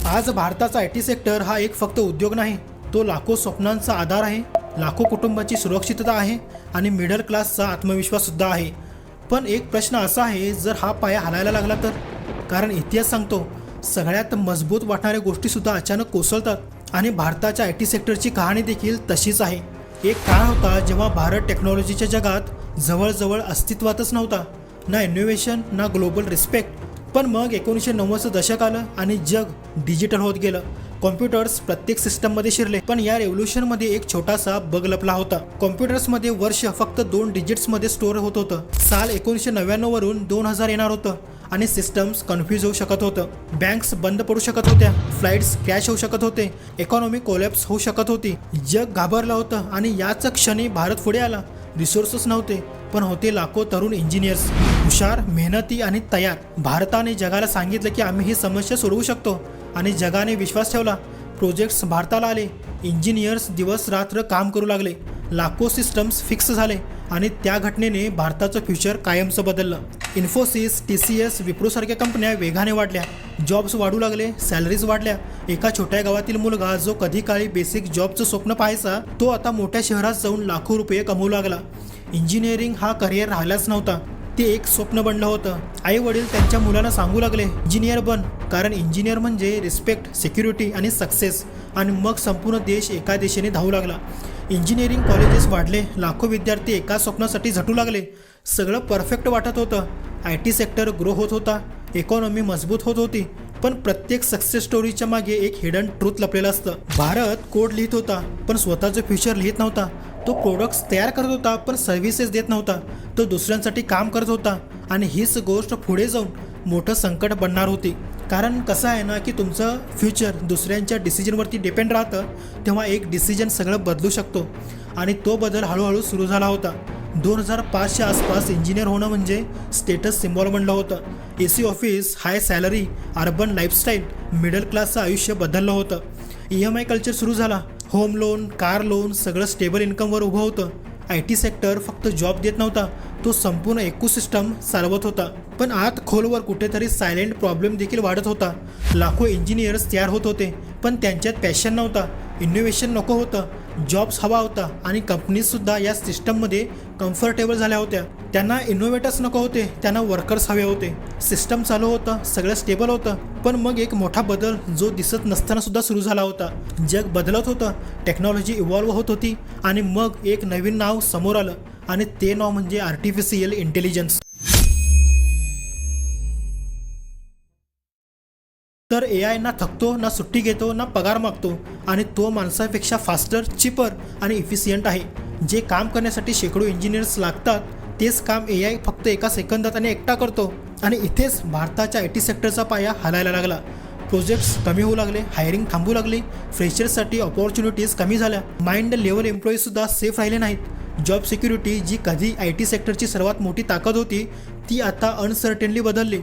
आज भारताचा I T sector हा एक फक्त उद्योग नाही, तो लाखो स्वप्नांचा आधार आहे, लाखो कुटुंबाची सुरक्षितता आहे आणि मिडल क्लासचा आत्मविश्वास सुद्धा आहे. पण एक प्रश्न असा आहे, जर हा पाया हलायला लागला तर? कारण इतिहास सांगतो, सगळ्यात मजबूत वाटणाऱ्या गोष्टीसुद्धा अचानक कोसळतात आणि भारताच्या आय टी सेक्टरची कहाणी देखील तशीच आहे. एक काळ होता जेव्हा भारत टेक्नॉलॉजीच्या जगात जवळजवळ अस्तित्वातच नव्हता. ना इनोव्हेशन ना ग्लोबल रिस्पेक्ट. पण मग 1990चं दशक आलं आणि जग डिजिटल होत गेलं. कॉम्प्युटर्स प्रत्येक सिस्टममध्ये शिरले. पण या रेव्होल्युशनमध्ये एक छोटासा बग लपला होता. कॉम्प्युटर्समध्ये वर्ष फक्त 2 डिजिट्समध्ये स्टोअर होत होतं. साल 1999 वरून 2000 येणार होतं आणि सिस्टम्स कन्फ्यूज होऊ शकत होतं. बँक्स बंद पडू शकत होत्या, फ्लाईट्स क्रॅश होऊ शकत होते, इकॉनॉमी कोलॅप्स होऊ शकत होती. जग घाबरलं होतं आणि याच क्षणी भारत पुढे आला. रिसोर्सेस नव्हते, पण होते लाखो तरुण इंजिनियर्स, हुशार, मेहनती आणि तयार. भारताने जगाला सांगितलं की आम्ही ही समस्या सोडवू शकतो आणि जगाने विश्वास ठेवला. प्रोजेक्ट्स भारताला आले, इंजिनियर्स दिवस रात्र काम करू लागले, लाखो सिस्टम्स फिक्स झाले आणि त्या घटनेने भारताचं फ्युचर कायमचं बदललं. इन्फोसिस, TCS, विप्रोसारख्या कंपन्या वेगाने वाढल्या, जॉब्स वाढू लागले, सॅलरीज वाढल्या. एका छोट्या गावातील मुलगा जो कधी काळी बेसिक जॉबचं स्वप्न पाहायचा, तो आता मोठ्या शहरात जाऊन लाखो रुपये कमवू लागला. इंजिनिअरिंग हा करिअर राहिलाच नव्हता, ते एक स्वप्न बनलं होतं. आई वडील त्यांच्या मुलांना सांगू लागले, इंजिनियर बन, कारण इंजिनियर म्हणजे रिस्पेक्ट, सिक्युरिटी आणि सक्सेस. आणि मग संपूर्ण देश एका दिशेने धावू लागला. इंजिनिअरिंग कॉलेजेस वाढले, लाखो विद्यार्थी एका स्वप्नासाठी झटू लागले. सगळं परफेक्ट वाटत होतं. आय टी सेक्टर ग्रो होत होता, इकॉनॉमी मजबूत होत होती. पण प्रत्येक सक्सेस स्टोरीच्या मागे एक हिडन ट्रूथ लपलेलं असतं. भारत कोड लिहित होता, पण स्वतःचं फ्युचर लिहित नव्हता. तो प्रोडक्ट्स तयार करत होता, पण सर्व्हिसेस देत नव्हता. तो दुसऱ्यांसाठी काम करत होता आणि हीच गोष्ट पुढे जाऊन मोठं संकट बनणार होती. कारण कसं आहे ना, की तुमचं फ्युचर दुसऱ्यांच्या डिसिजनवरती डिपेंड राहतं, तेव्हा एक डिसिजन सगळं बदलू शकतो. आणि तो बदल हळूहळू सुरू झाला होता. 2005च्या आसपास इंजिनियर होणं म्हणजे स्टेटस सिम्बॉल बनलं होतं. AC ऑफिस, हाय सॅलरी, अर्बन लाईफस्टाईल, मिडल क्लासचं आयुष्य बदललं होतं. EMI कल्चर सुरू झाला. होम लोन, कार लोन, सगळं स्टेबल इन्कमवर उभं होतं. आय टी सेक्टर फक्त जॉब देत नव्हता, तो संपूर्ण इकोसिस्टम चालवत होता. पण आत खोलवर कुठेतरी सायलेंट प्रॉब्लेम देखील वाढत होता. लाखो इंजिनियर्स तयार होत होते, पण त्यांच्यात पॅशन नव्हता, इनोव्हेशन नको होतं, जॉब्स हवा होता आणि कंपनीजसुद्धा या सिस्टममध्ये कम्फर्टेबल झाल्या होत्या. त्यांना इनोव्हेटर्स नको होते, त्यांना वर्कर्स हवे होते. सिस्टम चालू होतं, सगळं स्टेबल होतं. पण मग एक मोठा बदल जो दिसत नसताना सुद्धा सुरू झाला होता. जग बदलत होतं, टेक्नॉलॉजी इव्हॉल्व्ह होत होती आणि मग एक नवीन नाव समोर आलं आणि ते नाव म्हणजे आर्टिफिशियल इंटेलिजन्स. तर AI ना थकतो, ना सुट्टी घेतो, ना पगार मागतो आणि तो माणसापेक्षा फास्टर, चिपर आणि इफिशियंट आहे. जे काम करण्यासाठी शेकडो इंजिनियर्स लागतात, तेच काम AI फक्त एका सेकंदात आणि एकटा करतो. आणि इथेच भारताच्या आय टी सेक्टरचा पाया हलायला लागला. प्रोजेक्ट्स कमी होऊ लागले, हायरिंग थांबू लागली, फ्रेशर्ससाठी ऑपॉर्च्युनिटीज कमी झाल्या, माइंड लेवल एम्प्लॉईजसुद्धा सेफ राहिले नाहीत. जॉब सिक्युरिटी, जी कधी आय टी सेक्टरची सर्वात मोठी ताकद होती, ती आता अनसर्टेनली बदलली.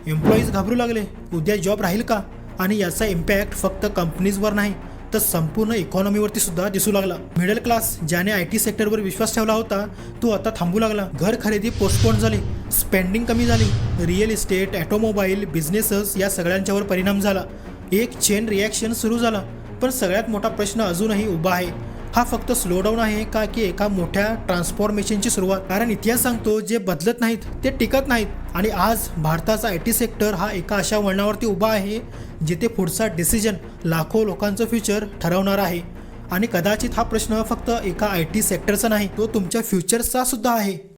एम्प्लॉईज घाबरू लागले, उद्या जॉब राहील का? आणि याचा इम्पॅक्ट फक्त कंपनीजवर नाही, तर संपूर्ण इकॉनॉमीवरती सुद्धा दिसू लागला. मिडल क्लास, ज्याने आय टी सेक्टरवर विश्वास ठेवला होता, तो आता थांबू लागला. घर खरेदी पोस्टपोन झाली, स्पेंडिंग कमी झाली, रिअल इस्टेट, ऑटोमोबाईल, बिझनेसेस या सगळ्यांच्यावर परिणाम झाला. एक चेन रिॲक्शन सुरू झाला. पण सगळ्यात मोठा प्रश्न अजूनही उभा आहे, हा फक्त स्लोडाऊन आहे का की एका मोठ्या ट्रान्सफॉर्मेशनची सुरुवात? कारण इतिहास सांगतो, जे बदलत नाहीत ते टिकत नाहीत. आणि आज भारताचा आय टी सेक्टर हा एका अशा वळणावरती उभा आहे, जिथे पुढचा डिसिजन लाखो लोकांचं फ्युचर ठरवणार आहे. आणि कदाचित हा प्रश्न फक्त एका आय टी सेक्टरचा नाही, तो तुमच्या फ्युचरचा सुद्धा आहे.